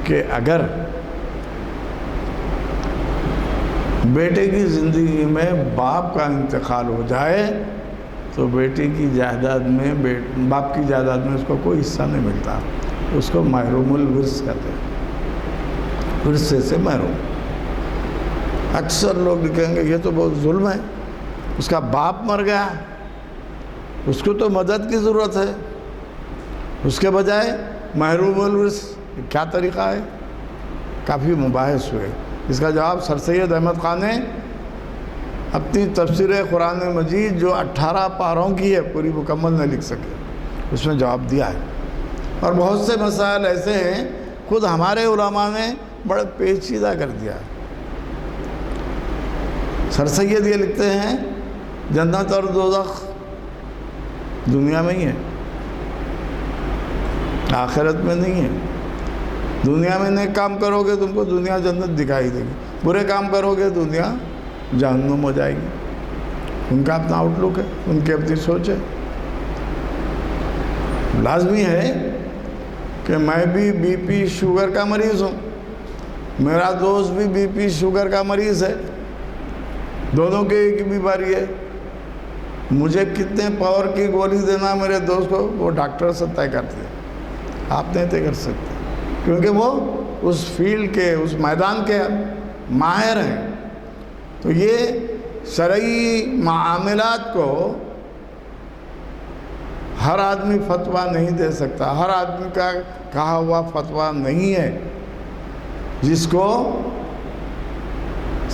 [SPEAKER 3] کہ اگر بیٹے کی زندگی میں باپ کا انتقال ہو جائے تو بیٹے کی جائیداد میں باپ کی جائیداد میں اس کو کوئی حصہ نہیں ملتا، اس کو محروم الورث کہتے ہیں، ورثے سے محروم۔ اکثر لوگ کہیں گے یہ تو بہت ظلم ہے، اس کا باپ مر گیا، اس کو تو مدد کی ضرورت ہے، اس کے بجائے محروم الورث کیا طریقہ ہے؟ کافی مباحث ہوئے۔ اس کا جواب سر سید احمد خان نے اپنی تفسیر قرآن مجید جو 18 پاروں کی ہے، پوری مکمل نہ لکھ سکے، اس میں جواب دیا ہے۔ اور بہت سے مسائل ایسے ہیں خود ہمارے علماء نے بڑے پیچیدہ کر دیا ہے۔ سر سید یہ لکھتے ہیں جنت اور دوزخ دنیا میں ہی ہے، آخرت میں نہیں ہے۔ دنیا میں نیک کام کرو گے تم کو دنیا جنت دکھائی دے گی، برے کام کرو گے دنیا جہنم ہو جائے گی۔ ان کا اپنا آؤٹ لک ہے، ان کی اپنی سوچ ہے۔ لازمی ہے کہ میں بھی بی پی شوگر کا مریض ہوں، میرا دوست بھی بی پی شوگر کا مریض ہے، دونوں کے ایک بیماری ہے۔ مجھے کتنے پاور کی گولی دینا میرے دوست کو وہ ڈاکٹر سے طے کرتے ہیں، آپ نہیں طے کر سکتے، کیونکہ وہ اس فیلڈ کے اس میدان کے ماہر ہیں۔ تو یہ شرعی معاملات کو ہر آدمی فتویٰ نہیں دے سکتا، ہر آدمی کا کہا ہوا فتویٰ نہیں ہے۔ جس کو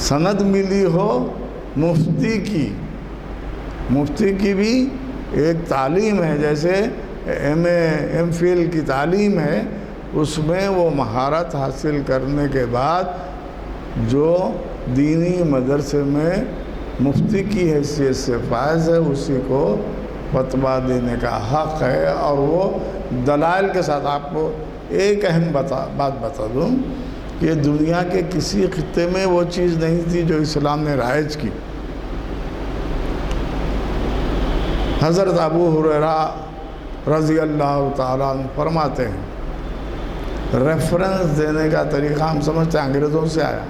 [SPEAKER 3] سند ملی ہو مفتی کی بھی ایک تعلیم ہے، جیسے ایم اے ایم فل کی تعلیم ہے، اس میں وہ مہارت حاصل کرنے کے بعد جو دینی مدرسے میں مفتی کی حیثیت سے فائز ہے اسی کو فتویٰ دینے کا حق ہے۔ اور وہ دلائل کے ساتھ آپ کو ایک اہم بات بتا دوں کہ دنیا کے کسی خطے میں وہ چیز نہیں تھی جو اسلام نے رائج کی۔ حضرت ابو ہریرہ رضی اللہ تعالیٰ عنہ فرماتے ہیں ریفرنس دینے کا طریقہ ہم سمجھتے ہیں انگریزوں سے آیا۔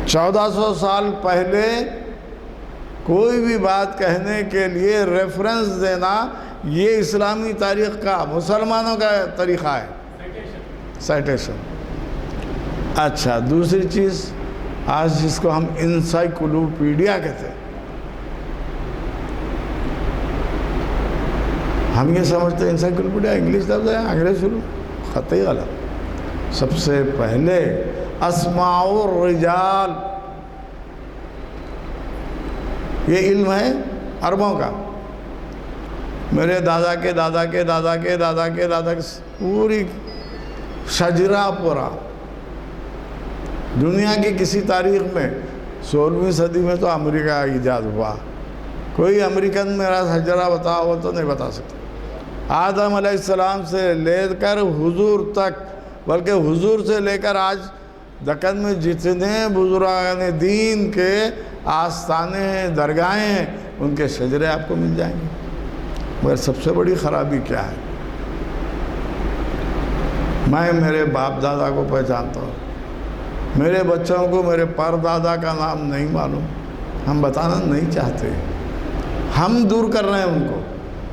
[SPEAKER 3] 1400 سال پہلے کوئی بھی بات کہنے کے لیے ریفرنس دینا یہ اسلامی تاریخ کا مسلمانوں کا طریقہ ہے، سائٹیشن۔ اچھا، دوسری چیز آج جس کو ہم انسائکلوپیڈیا کہتے ہیں، ہم یہ سمجھتے ہیں انسائکلوپیڈیا انگلش لفظ ہے، انگریز شروع، خطی غلط۔ سب سے پہلے اسماء الرجال، یہ علم ہے عربوں کا، میرے دادا کے دادا کے دادا کے دادا کے دادا کے پوری شجرہ پورا۔ دنیا کی کسی تاریخ میں 16ویں صدی میں تو امریکہ کا ایجاد ہوا، کوئی امریکن میرا شجرہ بتاؤ وہ تو نہیں بتا سکتا۔ آدم علیہ السلام سے لے کر حضور تک، بلکہ حضور سے لے کر آج دکن میں جتنے بزرگان دین کے آستانے ہیں، درگاہیں ہیں، ان کے شجرے آپ کو مل جائیں گے۔ مگر سب سے بڑی خرابی کیا ہے؟ میں میرے باپ دادا کو پہچانتا ہوں، میرے بچوں کو میرے پر دادا کا نام نہیں معلوم، ہم بتانا نہیں چاہتے، ہم دور کر رہے ہیں ان کو۔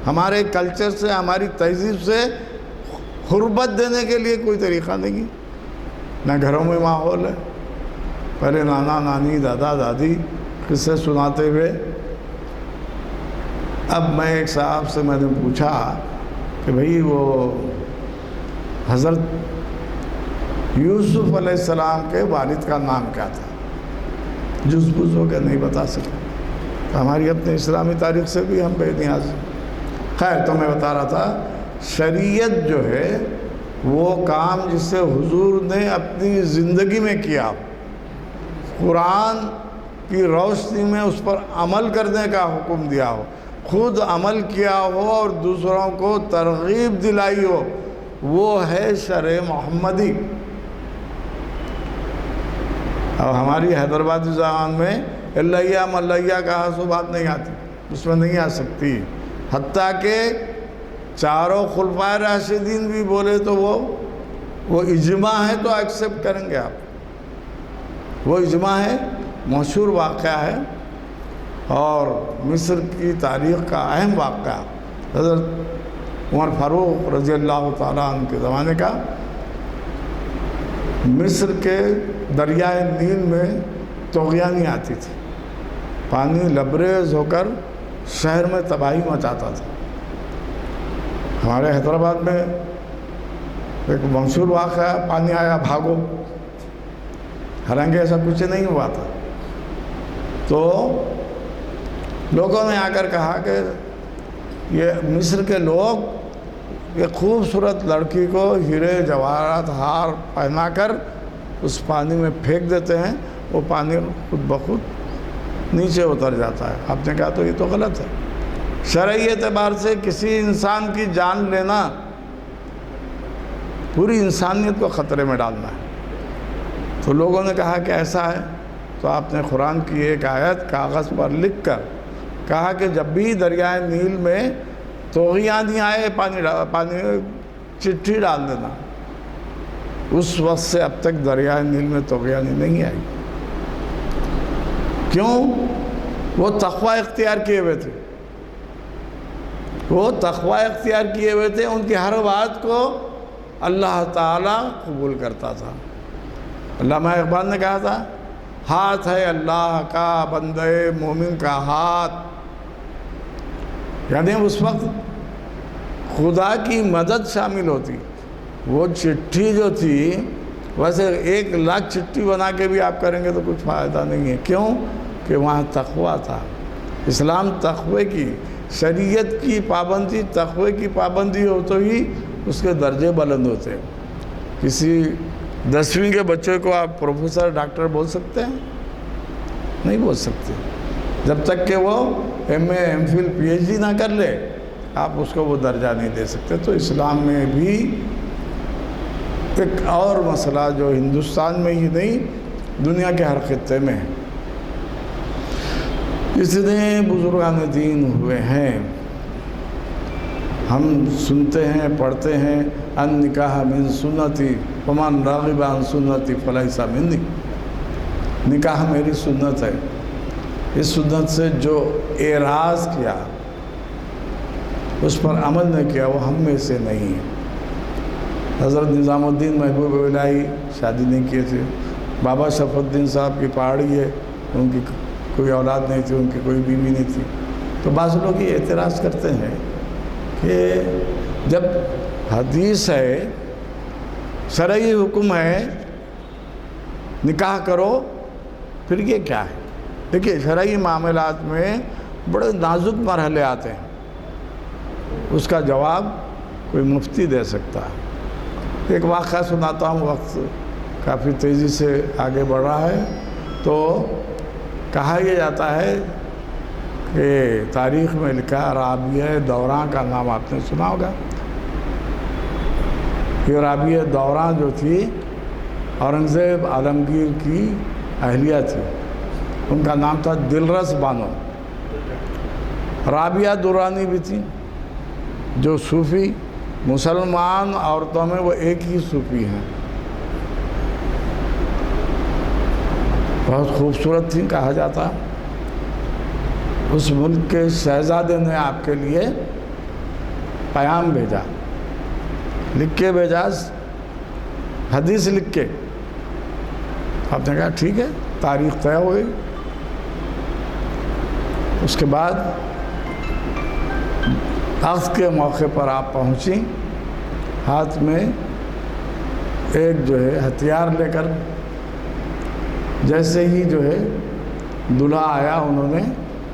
[SPEAKER 3] ہمارے کلچر سے، ہماری تہذیب سے غربت دینے کے لیے کوئی طریقہ نہیں، نہ گھروں میں ماحول ہے۔ پہلے نانا نانی دادا دادی قصے سناتے ہوئے، اب میں ایک صاحب سے میں نے پوچھا کہ بھئی وہ حضرت یوسف علیہ السلام کے والد کا نام کیا تھا؟ جز بز ہو کے نہیں بتا سکے۔ تو ہماری اپنی اسلامی تاریخ سے بھی ہم بے نیاز ہیں۔ خیر، تو میں بتا رہا تھا شریعت جو ہے وہ کام جس سے حضور نے اپنی زندگی میں کیا، قرآن کی روشنی میں اس پر عمل کرنے کا حکم دیا ہو، خود عمل کیا ہو اور دوسروں کو ترغیب دلائی ہو، وہ ہے شرع محمدی۔ اب ہماری حیدرآبادی زبان میں اللہیہ ملیہ کہا سو بات نہیں آتی، اس میں نہیں آ سکتی، حتیٰ کہ چاروں خلفائے راشدین بھی بولے تو وہ اجماع ہے تو ایکسیپٹ کریں گے آپ، وہ اجماع ہے، مشہور واقعہ ہے اور مصر کی تاریخ کا اہم واقعہ، حضرت عمر فاروق رضی اللہ تعالیٰ عنہ کے زمانے کا۔ مصر کے دریائے نیل میں طغیانی آتی تھی، پانی لبریز ہو کر شہر میں تباہی مچاتا تھا۔ ہمارے حیدرآباد میں ایک مشہور واقعہ ہے، پانی آیا بھاگو، حالانکہ ایسا کچھ نہیں ہوا تھا۔ تو لوگوں نے آ کر کہا کہ یہ مصر کے لوگ ایک خوبصورت لڑکی کو ہیرے جواہرات ہار پہنا کر اس پانی میں پھینک دیتے ہیں، وہ پانی خود بخود نیچے اتر جاتا ہے۔ آپ نے کہا تو یہ تو غلط ہے، شرعی اعتبار سے کسی انسان کی جان لینا پوری انسانیت کو خطرے میں ڈالنا ہے۔ تو لوگوں نے کہا کہ ایسا ہے، تو آپ نے قرآن کی ایک آیت کاغذ پر لکھ کر کہا کہ جب بھی دریائے نیل میں طغیانی آئے پانی چٹھی ڈال دینا۔ اس وقت سے اب تک دریائے نیل میں طغیانی نہیں آئی۔ کیوں؟ وہ تقوی اختیار کیے ہوئے تھے، وہ تقوی اختیار کیے ہوئے تھے، ان کی ہر بات کو اللہ تعالیٰ قبول کرتا تھا۔ علامہ اقبال نے کہا تھا، ہاتھ ہے اللہ کا بندے مومن کا ہاتھ، یعنی اس وقت خدا کی مدد شامل ہوتی۔ وہ چٹھی جو تھی، ویسے 1,00,000 چٹھی بنا کے بھی آپ کریں گے تو کچھ فائدہ نہیں ہے۔ کیوں؟ کہ وہاں تقوی تھا۔ اسلام تقوی کی، شریعت کی پابندی، تقوی کی پابندی ہو تو ہی اس کے درجے بلند ہوتے ہیں۔ کسی 10ویں کے بچے کو آپ پروفیسر ڈاکٹر بول سکتے ہیں؟ نہیں بول سکتے، جب تک کہ وہ M A M Phil P H D نہ کر لے آپ اس کو وہ درجہ نہیں دے سکتے۔ تو اسلام میں بھی ایک اور مسئلہ جو ہندوستان میں ہی نہیں دنیا کے ہر خطے میں ہے، اتنے بزرگان دین ہوئے ہیں، ہم سنتے ہیں پڑھتے ہیں، ان نکاح من سنتی ومن راغب عن سنتی فلیس منی، نکاح میری سنت ہے، اس سنت سے جو اعراض کیا، اس پر عمل نہ کیا، وہ ہم میں سے نہیں ہے۔ حضرت نظام الدین محبوب الہی شادی نہیں کیے تھے، بابا شرف الدین صاحب کی پہاڑی ہے، ان کی کوئی اولاد نہیں تھی، ان کی کوئی بیوی نہیں تھی۔ تو بعض لوگ یہ اعتراض کرتے ہیں کہ جب حدیث ہے، شرعی حکم ہے، نکاح کرو، پھر یہ کیا ہے؟ دیکھیے شرعی معاملات میں بڑے نازک مرحلے آتے ہیں، اس کا جواب کوئی مفتی دے سکتا ہے۔ ایک واقعہ سناتا ہوں، وقت کافی تیزی سے آگے بڑھ رہا ہے۔ تو کہا یہ جاتا ہے کہ تاریخ میں لکھا، رابعہ دوراں کا نام آپ نے سنا ہوگا۔ یہ رابعہ دوراں جو تھی اورنگزیب عالمگیر کی اہلیہ تھی، ان کا نام تھا دلرس بانو۔ رابعہ درانی بھی تھی، جو صوفی مسلمان عورتوں میں وہ ایک ہی صوفی ہیں، بہت خوبصورت تھی کہا جاتا۔ اس ملک کے شہزادے نے آپ کے لیے پیام بھیجا، لکھ کے بھیجا، حدیث لکھ کے۔ آپ نے کہا ٹھیک ہے، تاریخ طے ہو گئی۔ اس کے بعد عقد کے موقع پر آپ پہنچیں، ہاتھ میں ایک جو ہے ہتھیار لے کر، جیسے ہی جو ہے دلہا آیا انہوں نے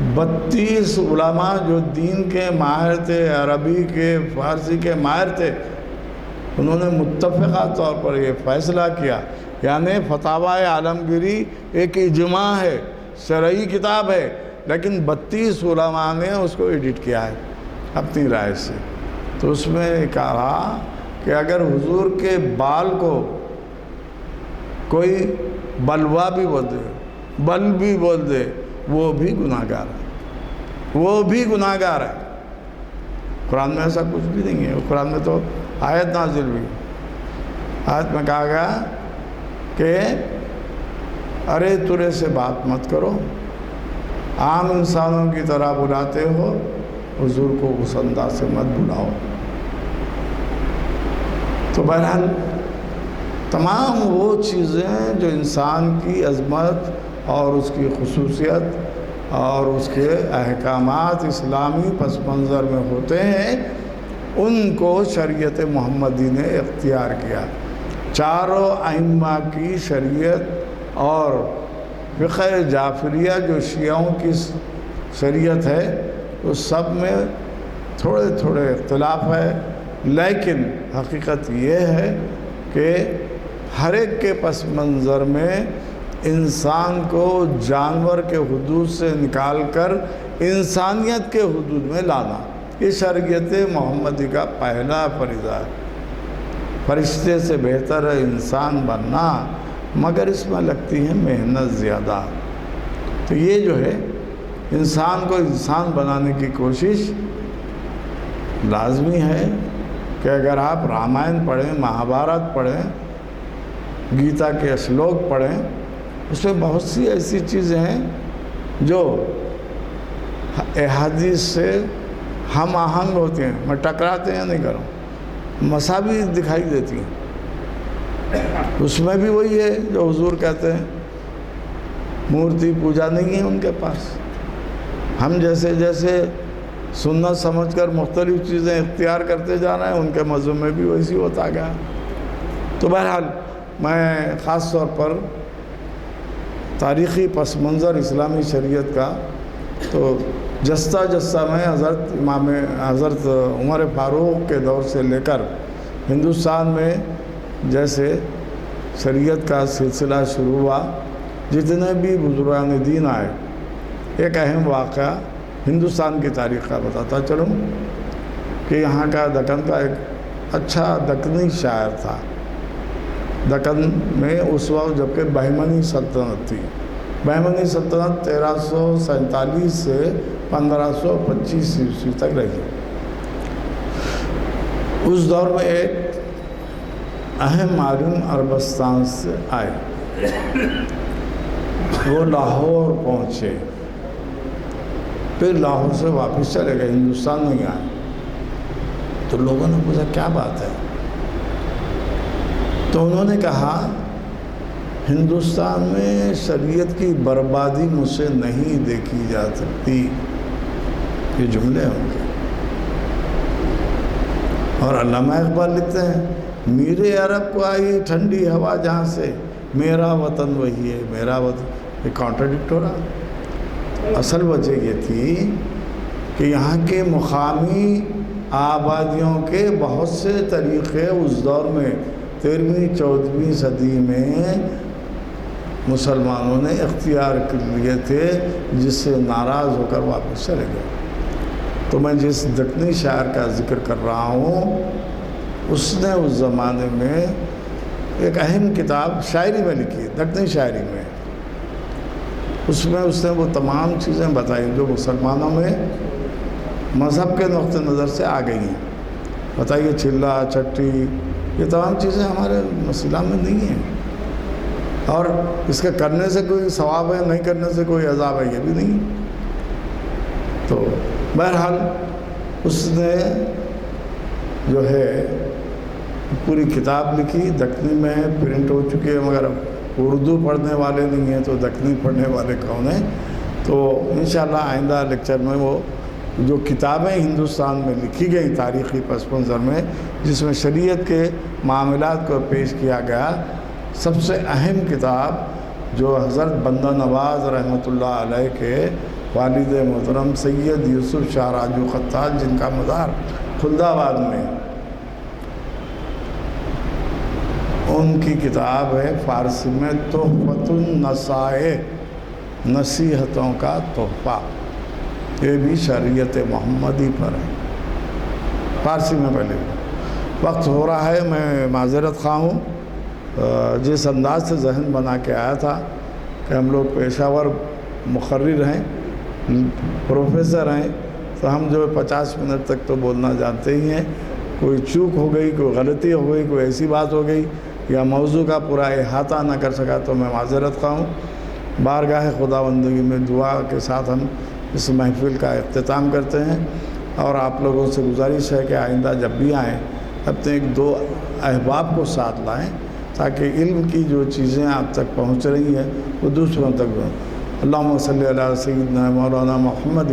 [SPEAKER 3] 32 علماء جو دین کے ماہر تھے، عربی کے، فارسی کے ماہر تھے، انہوں نے متفقہ طور پر یہ فیصلہ کیا، یعنی فتاوی عالمگیری ایک اجماع ہے، شرعی کتاب ہے، لیکن 32 علماء نے اس کو ایڈٹ کیا ہے اپنی رائے سے۔ تو اس میں کہا کہ اگر حضور کے بال کو کوئی بلوا بھی بول دے، بل بھی بول دے، وہ بھی گناہگار ہے، وہ بھی گناہگار ہے۔ قرآن میں ایسا کچھ بھی نہیں ہے، قرآن میں تو آیت نازل ہوئی، آیت میں کہا گیا کہ ارے ترے سے بات مت کرو، عام انسانوں کی طرح بلاتے ہو، حضور کو اس انداز سے مت بلاؤ۔ تو بہرحال تمام وہ چیزیں جو انسان کی عظمت اور اس کی خصوصیت اور اس کے احکامات اسلامی پس منظر میں ہوتے ہیں، ان کو شریعت محمدی نے اختیار کیا۔ چاروں ائمہ کی شریعت اور فقہ جعفریہ جو شیعوں کی شریعت ہے، اس سب میں تھوڑے تھوڑے اختلاف ہے، لیکن حقیقت یہ ہے کہ ہر ایک کے پس منظر میں انسان کو جانور کے حدود سے نکال کر انسانیت کے حدود میں لانا، یہ شریعت محمدی کا پہلا فریضہ ہے۔ فرشتے سے بہتر ہے انسان بننا، مگر اس میں لگتی ہے محنت زیادہ۔ تو یہ جو ہے انسان کو انسان بنانے کی کوشش لازمی ہے کہ اگر آپ رامائن پڑھیں، مہابھارت پڑھیں، گیتا کے اشلوک پڑھیں، اس میں بہت سی ایسی چیزیں ہیں جو احادیث سے ہم آہنگ ہوتے ہیں، میں ٹکراتے ہیں نہیں کروں، مساوی دکھائی دیتی ہیں۔ اس میں بھی وہی ہے جو حضور کہتے ہیں، مورتی پوجا نہیں ہے ان کے پاس۔ ہم جیسے جیسے سنت سمجھ کر مختلف چیزیں اختیار کرتے جا رہے ہیں، ان کے مذہب میں بھی ویسی ہوتا گیا۔ تو بہرحال میں خاص طور پر تاریخی پس منظر اسلامی شریعت کا تو جستہ میں حضرت عمر فاروق کے دور سے لے کر ہندوستان میں جیسے شریعت کا سلسلہ شروع ہوا، جتنے بھی بزرگان دین آئے، ایک اہم واقعہ ہندوستان کی تاریخ کا بتاتا چلوں کہ یہاں کا دکن کا ایک اچھا دکنی شاعر تھا۔ دکن میں اس وقت جبکہ بہمنی سلطنت تھی، بہمنی سلطنت 1347 سے 1525 عیسوی تک رہی۔ اس دور میں ایک اہم عالم عربستان سے آئے، وہ لاہور پہنچے، پھر لاہور سے واپس چلے گئے، ہندوستان نہیں آئے۔ تو لوگوں نے پوچھا کیا بات ہے؟ تو انہوں نے کہا ہندوستان میں شریعت کی بربادی مجھ سے نہیں دیکھی جا سکتی، یہ جملے ہوں گے۔ اور علامہ اقبال لکھتے ہیں، میرے عرب کو آئی ٹھنڈی ہوا جہاں سے، میرا وطن وہی ہے، میرا وطن۔ یہ کانٹراڈکٹ ہو رہا۔ اصل وجہ یہ تھی کہ یہاں کے مقامی آبادیوں کے بہت سے طریقے اس دور میں 13ویں 14ویں صدی میں مسلمانوں نے اختیار کر لیے تھے، جس سے ناراض ہو کر واپس چلے گئے۔ تو میں جس دکنی شاعر کا ذکر کر رہا ہوں، اس نے اس زمانے میں ایک اہم کتاب شاعری میں لکھی، دکنی شاعری میں۔ اس نے وہ تمام چیزیں بتائیں جو مسلمانوں میں مذہب کے نقطہ نظر سے آ گئی ہیں۔ بتائیے چلا چٹی، یہ تمام چیزیں ہمارے اسلام میں نہیں ہیں، اور اس کے کرنے سے کوئی ثواب ہے، نہیں کرنے سے کوئی عذاب ہے، یہ بھی نہیں۔ تو بہرحال اس نے جو ہے پوری کتاب لکھی، دکنی میں پرنٹ ہو چکی ہے، مگر اردو پڑھنے والے نہیں ہیں تو دکنی پڑھنے والے کون ہیں؟ تو انشاءاللہ آئندہ لیکچر میں وہ جو کتابیں ہندوستان میں لکھی گئی تاریخی پس منظر میں، جس میں شریعت کے معاملات کو پیش کیا گیا، سب سے اہم کتاب جو حضرت بندہ نواز رحمۃ اللہ علیہ کے والد محترم سید یوسف شاہ راجو خطاط جن کا مزار خلد آباد میں ہے، ان کی کتاب ہے فارسی میں تحفۃ النصائح، نصیحتوں کا تحفہ، یہ بھی شریعت محمدی پر ہے، فارسی میں پہلے۔ وقت ہو رہا ہے، میں معذرت خواہ ہوں، جس انداز سے ذہن بنا کے آیا تھا کہ ہم لوگ پیشہ ور مقرر ہیں، پروفیسر ہیں، تو ہم جو 50 منٹ تک تو بولنا جانتے ہی ہیں، کوئی چوک ہو گئی، کوئی غلطی ہو گئی، کوئی ایسی بات ہو گئی یا موضوع کا پورا احاطہ نہ کر سکا تو میں معذرت خواہ ہوں۔ بارگاہ خداوندگی میں دعا کے ساتھ ہم اس محفل کا اختتام کرتے ہیں، اور آپ لوگوں سے گزارش ہے کہ آئندہ جب بھی آئیں اپنے 1-2 احباب کو ساتھ لائیں تاکہ علم کی جو چیزیں آپ تک پہنچ رہی ہیں وہ دوسروں تک ہوں۔ اللہم صلی علی سیدنا مولانا محمد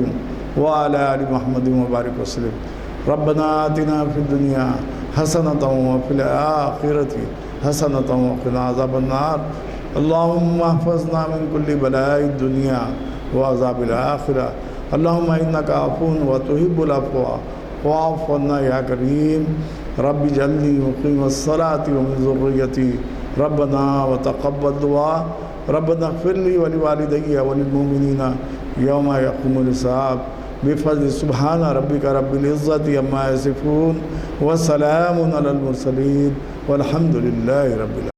[SPEAKER 3] وعلی آل محمد وبارک وسلم۔ ربنا آتنا فی الدنیا حسنۃ وفی الآخرۃ حسنۃ وقنا عذاب النار۔ اللہم احفظنا من کل بلاء الدنیا وعذاب الآخرہ۔ اللہم انک عفو وتحب العفو فاعف عنا یا کریم۔ رب اجعلنی مقیم الصلاۃ ومن ذریتی ربنا وتقبل دعا۔ ربنا اغفر لی ولوالدی وللمؤمنین یوم یقوم الحساب۔ بفضل سبحان ربک رب العزت عما یصفون وسلام علی المرسلین والحمد للہ رب العالمین۔